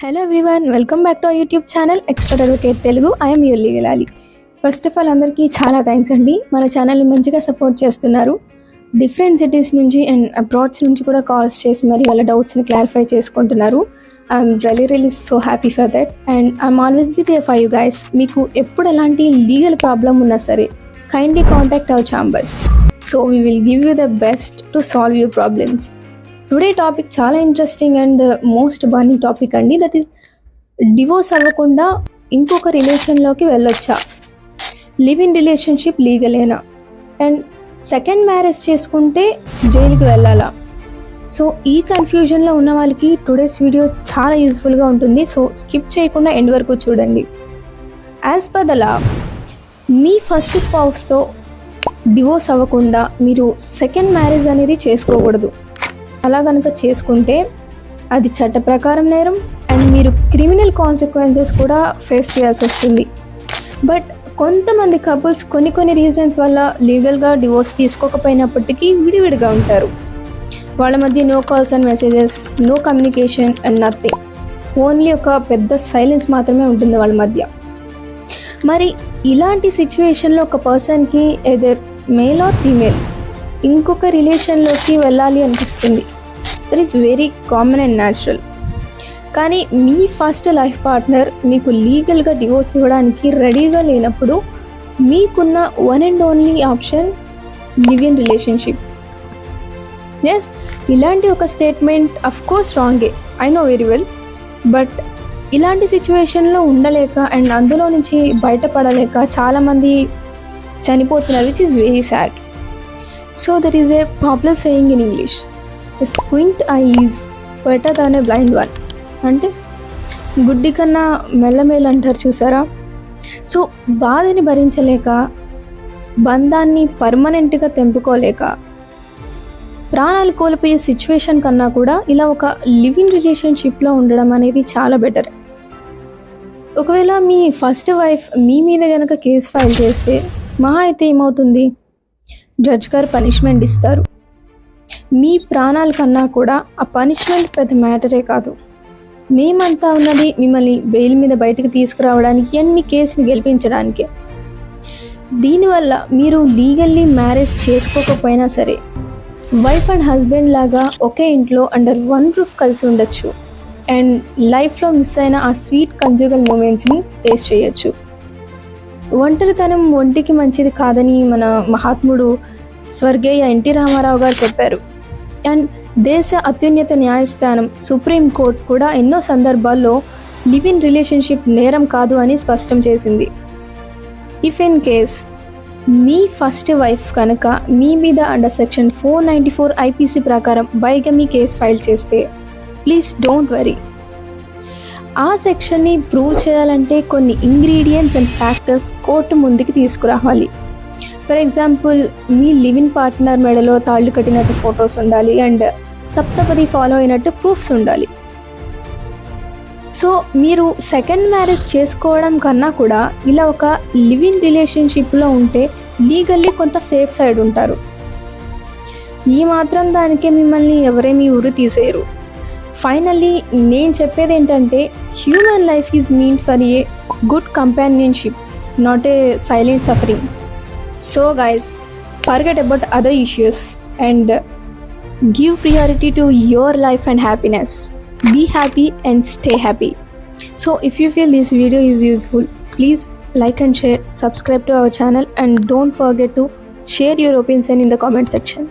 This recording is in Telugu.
Hello everyone, welcome back to our YouTube channel expert advocate Telugu. I'm your legal Ali. First of all అందరికీ చాలా థ్యాంక్స్ అండి. మన ఛానల్ని మంచిగా సపోర్ట్ చేస్తున్నారు. డిఫరెంట్ సిటీస్ నుంచి అండ్ అబ్రాడ్స్ నుంచి కూడా కాల్స్ చేసి మరి వాళ్ళ డౌట్స్ని క్లారిఫై చేసుకుంటున్నారు. I'm really so happy for that and I'm always be there for you guys. మీకు ఎప్పుడు ఎలాంటి లీగల్ ప్రాబ్లమ్ ఉన్నా సరే kindly contact our chambers. So we will give you the best to solve your problems. Today topic చాలా interesting and most burning topic అండి. దట్ ఈస్ డివోర్స్ అవ్వకుండా ఇంకొక రిలేషన్లోకి వెళ్ళొచ్చా, లివ్ ఇన్ రిలేషన్షిప్ లీగలేనా, అండ్ సెకండ్ మ్యారేజ్ చేసుకుంటే జైలుకి వెళ్ళాలా? సో ఈ కన్ఫ్యూజన్లో ఉన్న వాళ్ళకి టుడేస్ వీడియో చాలా యూస్ఫుల్గా ఉంటుంది. సో స్కిప్ చేయకుండా ఎండ్ వరకు చూడండి. యాజ్ పర్ ద లా, మీ ఫస్ట్ స్పౌస్తో డివోర్స్ అవ్వకుండా మీరు సెకండ్ మ్యారేజ్ అనేది చేసుకోకూడదు. అలా కనుక చేసుకుంటే అది చట్ట ప్రకారం నేరం అండ్ మీరు క్రిమినల్ కాన్సిక్వెన్సెస్ కూడా ఫేస్ చేయాల్సి వస్తుంది. బట్ కొంతమంది కపుల్స్ కొన్ని రీజన్స్ వల్ల లీగల్గా డివోర్స్ తీసుకోకపోయినప్పటికీ విడివిడిగా ఉంటారు. వాళ్ళ మధ్య no calls and messages, no communication and nothing. Only ఒక పెద్ద సైలెన్స్ మాత్రమే ఉంటుంది వాళ్ళ మధ్య. మరి ఇలాంటి సిచ్యువేషన్లో ఒక పర్సన్కి ఎదర్ మేల్ ఆర్ ఫీమేల్ ఇంకొక రిలేషన్లోకి వెళ్ళాలి అనిపిస్తుంది. That is very common and natural. కానీ మీ ఫస్ట్ లైఫ్ పార్ట్నర్ మీకు లీగల్గా డివోర్స్ ఇవ్వడానికి రెడీగా లేనప్పుడు మీకున్న one and only option live in relationship. Yes, ఇలాంటి ఒక స్టేట్మెంట్ అఫ్ కోర్స్ రాంగే, I know very well. But ఇలాంటి సిచ్యువేషన్లో ఉండలేక అండ్ అందులో నుంచి బయటపడలేక చాలామంది చనిపోతున్నారు, which is very sad. So there is a popular saying in English, a squint eye is better than a blind one. అంటే గుడ్డి కన్నా మెల్లమేలు అంటారు చూసారా? సో బాధని భరించలేక, బంధాన్ని పర్మనెంట్గా తెంపుకోలేక, ప్రాణాలు కోల్పోయే సిచ్యువేషన్ కన్నా కూడా ఇలా ఒక లివింగ్ రిలేషన్షిప్లో ఉండడం అనేది చాలా బెటర్. ఒకవేళ మీ ఫస్ట్ వైఫ్ మీ మీద కనుక కేసు ఫైల్ చేస్తే మహా అయితే ఏమవుతుంది? జడ్జ్ గారు పనిష్మెంట్ ఇస్తారు. మీ ప్రాణాల కన్నా కూడా ఆ పనిష్మెంట్ పెద్ద మ్యాటరే కాదు. మేమంతా ఉన్నది మిమ్మల్ని బెయిల్ మీద బయటకు తీసుకురావడానికి అండ్ మీ కేసుని గెలిపించడానికి. దీనివల్ల మీరు లీగల్లీ మ్యారేజ్ చేసుకోకపోయినా సరే వైఫ్ అండ్ హస్బెండ్ లాగా ఒకే ఇంట్లో అండర్ వన్ రూఫ్ కలిసి ఉండొచ్చు అండ్ లైఫ్లో మిస్ అయిన ఆ స్వీట్ కన్జ్యూగల్ మూమెంట్స్ని టేస్ట్ చేయొచ్చు. ఒంటరితనం ఒంటికి మంచిది కాదని మన మహాత్ముడు స్వర్గీయ ఎన్టీ రామారావు గారు చెప్పారు. అండ్ దేశ అత్యున్నత న్యాయస్థానం సుప్రీం కోర్ట్ కూడా ఎన్నో సందర్భాల్లో లివ్ ఇన్ రిలేషన్షిప్ నేరం కాదు అని స్పష్టం చేసింది. If in case me first wife కనుక మీ మీద అండర్ సెక్షన్ 494 ఐపీసీ ప్రకారం బైగమీ కేసు ఫైల్ చేస్తే ప్లీజ్ డోంట్ వరీ. ఆ సెక్షన్ని ప్రూవ్ చేయాలంటే కొన్ని ఇంగ్రీడియంట్స్ అండ్ ఫ్యాక్టర్స్ కోర్టు ముందుకు తీసుకురావాలి. For example, me living partner మెడలో తాళ్ళు కట్టినట్టు ఫొటోస్ ఉండాలి అండ్ సప్తపది ఫాలో అయినట్టు ప్రూఫ్స్ ఉండాలి. సో మీరు సెకండ్ మ్యారేజ్ చేసుకోవడం కన్నా కూడా ఇలా ఒక లివింగ్ రిలేషన్షిప్లో ఉంటే లీగల్లీ కొంత సేఫ్ సైడ్ ఉంటారు. ఈ మాత్రం దానికే మిమ్మల్ని ఎవరేమీ ఊరు తీసేయరు. ఫైనల్లీ నేను చెప్పేది ఏంటంటే, human life is mean for a good companionship, not a silent suffering. So guys, forget about other issues and give priority to your life and happiness. Be happy and stay happy. So if you feel this video is useful, please like and share, subscribe to our channel and don't forget to share your opinions in the comment section.